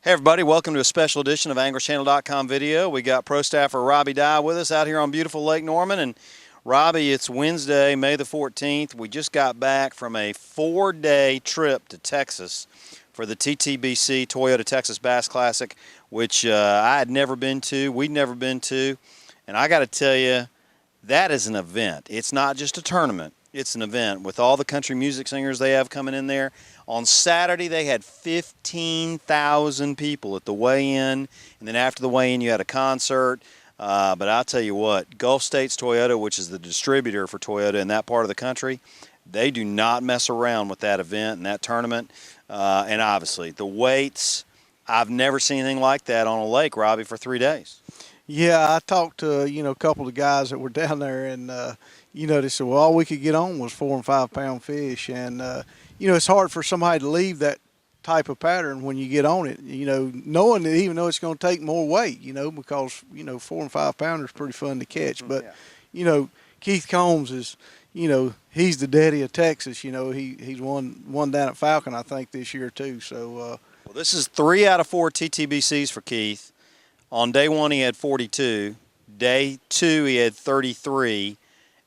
Hey everybody, welcome to a special edition of AnglerChannel.com video. We got Pro Staffer Rob Digh with us out here on beautiful Lake Norman. And Robbie, it's Wednesday, May the 14th. We just got back from a 4-day trip to Texas for the TTBC Toyota Texas Bass Classic, which I had never been to, we'd never been to. And I got to tell you, that is an event. It's not just a tournament. It's an event with all the country music singers they have coming in there. On Saturday, they had 15,000 people at the weigh-in, and then after the weigh-in, you had a concert. But I'll tell you what, Gulf States Toyota, which is the distributor for Toyota in that part of the country, they do not mess around with that event and that tournament. And obviously, the weights, I've never seen anything like that on a lake, Robbie, for 3 days. Yeah, I talked to, a couple of guys that were down there, and, they said, well, all we could get on was 4 and 5 pound fish. And, it's hard for somebody to leave that type of pattern when you get on it, knowing that even though it's going to take more weight, because, 4 and 5 pounders is pretty fun to catch. But, Keith Combs is, he's the daddy of Texas. He's won down at Falcon, I think, this year too. So, well, this is 3 out of 4 TTBCs for Keith. On day 1, he had 42. Day 2, he had 33.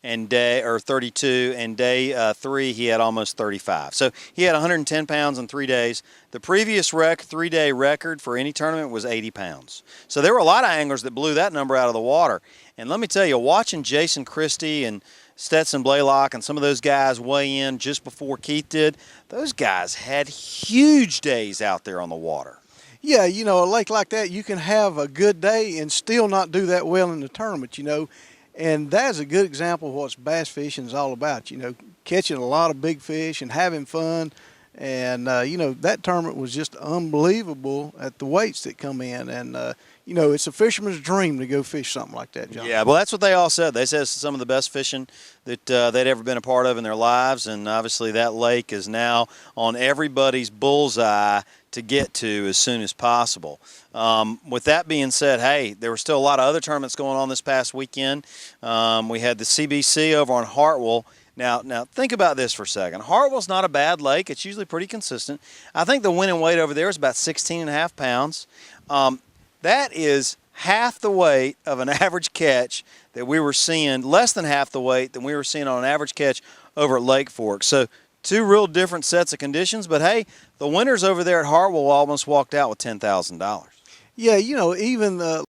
And day 32, and day 3 he had almost 35. So he had 110 pounds in 3 days. The previous 3-day record for any tournament was 80 pounds. So there were a lot of anglers that blew that number out of the water. And let me tell you, watching Jason Christie and Stetson Blaylock and some of those guys weigh in just before Keith did, those guys had huge days out there on the water. Yeah, a lake like that, you can have a good day and still not do that well in the tournament, And that's a good example of what bass fishing is all about, catching a lot of big fish and having fun. And, that tournament was just unbelievable at the weights that come in. And, it's a fisherman's dream to go fish something like that, John. Yeah, well, that's what they all said. They said it's some of the best fishing that they'd ever been a part of in their lives. And obviously that lake is now on everybody's bullseye to get to as soon as possible. With that being said, hey, there were still a lot of other tournaments going on this past weekend. We had the CBC over on Hartwell. Now think about this for a second. Hartwell's not a bad lake. It's usually pretty consistent. I think the winning weight over there is about 16.5 pounds. That is half the weight of an average catch that we were seeing, less than half the weight than we were seeing on an average catch over at Lake Fork. So 2 real different sets of conditions, but hey, the winners over there at Hartwell almost walked out with $10,000. Yeah, even the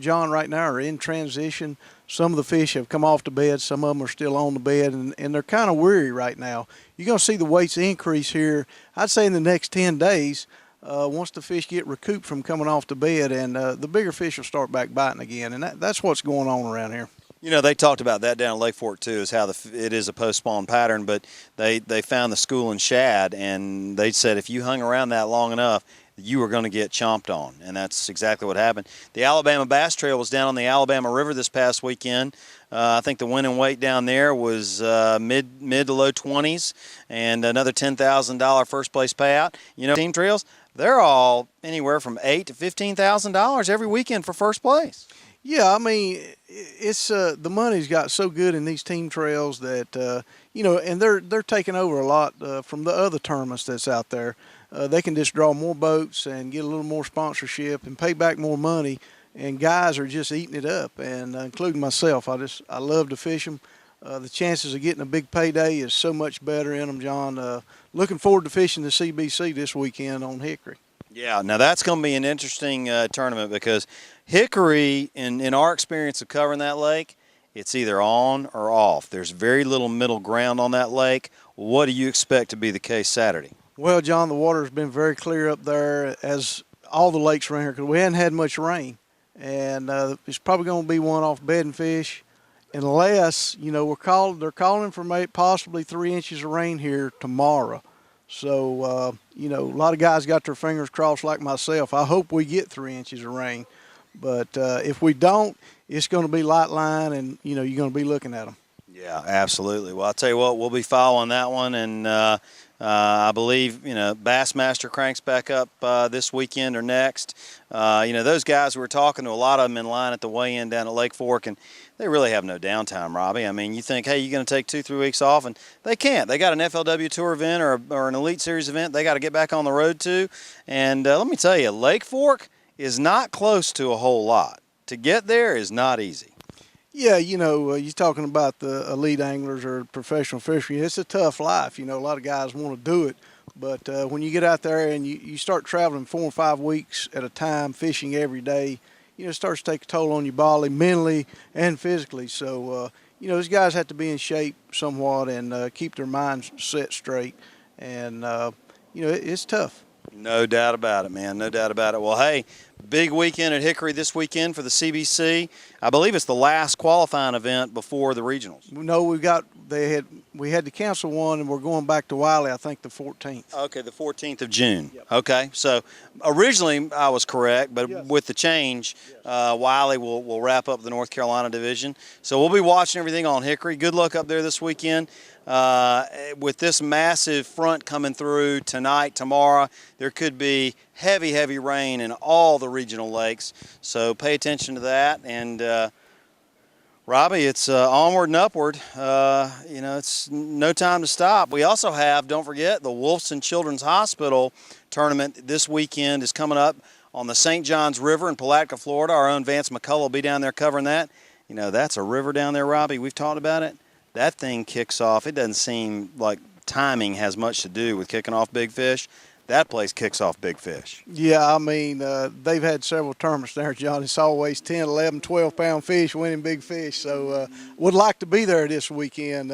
John right now are in transition. Some of the fish have come off the bed, some of them are still on the bed, and they're kind of weary right now. You're going to see the weights increase here, I'd say in the next 10 days, once the fish get recouped from coming off the bed, and the bigger fish will start back biting again, and that's what's going on around here. They talked about that down at Lake Fork too, is how it is a post-spawn pattern, but they found the school in shad, and they said if you hung around that long enough, you were going to get chomped on, and that's exactly what happened. The Alabama Bass Trail was down on the Alabama River this past weekend. I think the winning weight down there was mid to low 20s, and another $10,000 first place payout. Team trails, they're all anywhere from $8,000 to $15,000 every weekend for first place. Yeah, I mean, it's the money's got so good in these team trails that and they're taking over a lot from the other tournaments that's out there. They can just draw more boats and get a little more sponsorship and pay back more money, and guys are just eating it up, and including myself. I love to fish them. The chances of getting a big payday is so much better in them, John. Looking forward to fishing the CBC this weekend on Hickory. Yeah, now that's going to be an interesting tournament because Hickory, in our experience of covering that lake, it's either on or off. There's very little middle ground on that lake. What do you expect to be the case Saturday? Well, John, the water's been very clear up there, as all the lakes around here, because we hadn't had much rain. And it's probably going to be one off bedding fish, unless, they're calling for possibly 3 inches of rain here tomorrow. So, a lot of guys got their fingers crossed like myself. I hope we get 3 inches of rain. But if we don't, it's going to be light line, and, you're going to be looking at them. Yeah, absolutely. Well, I'll tell you what, we'll be following that one, and I believe, Bassmaster cranks back up this weekend or next. Those guys, we were talking to a lot of them in line at the weigh-in down at Lake Fork, and they really have no downtime, Robbie. I mean, you think, hey, you're going to take 2-3 weeks off, and they can't. They got an FLW Tour event or an Elite Series event they got to get back on the road to. And let me tell you, Lake Fork is not close to a whole lot. To get there is not easy. Yeah, you're talking about the elite anglers or professional fishermen. It's a tough life. A lot of guys want to do it. But when you get out there and you start traveling 4 or 5 weeks at a time, fishing every day, it starts to take a toll on your body mentally and physically. So, those guys have to be in shape somewhat and keep their minds set straight. And, it's tough. No doubt about it, man. No doubt about it. Well, hey, big weekend at Hickory this weekend for the CBC. I believe it's the last qualifying event before the regionals. No, we had to cancel one, and we're going back to Wiley, I think, the 14th. Okay, the 14th of June. Yep. Okay, so originally I was correct, but yes. with the change, yes. Wiley will wrap up the North Carolina division. So we'll be watching everything on Hickory. Good luck up there this weekend. With this massive front coming through tonight, tomorrow, there could be heavy, heavy rain in all the regional lakes. So pay attention to that. And Robbie, it's onward and upward. It's no time to stop. We also have, don't forget, the Wolfson Children's Hospital tournament this weekend is coming up on the St. Johns River in Palatka, Florida. Our own Vance McCullough will be down there covering that. That's a river down there, Robbie. We've talked about it. That thing kicks off. It doesn't seem like timing has much to do with kicking off big fish. That place kicks off big fish. Yeah, I mean, they've had several tournaments there, John. It's always 10, 11, 12-pound fish winning big fish. So would like to be there this weekend.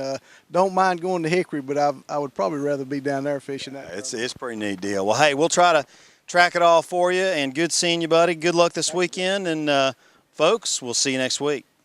Don't mind going to Hickory, but I would probably rather be down there fishing that. It's a pretty neat deal. Well, hey, we'll try to track it all for you, and good seeing you, buddy. Good luck this weekend, and folks, we'll see you next week.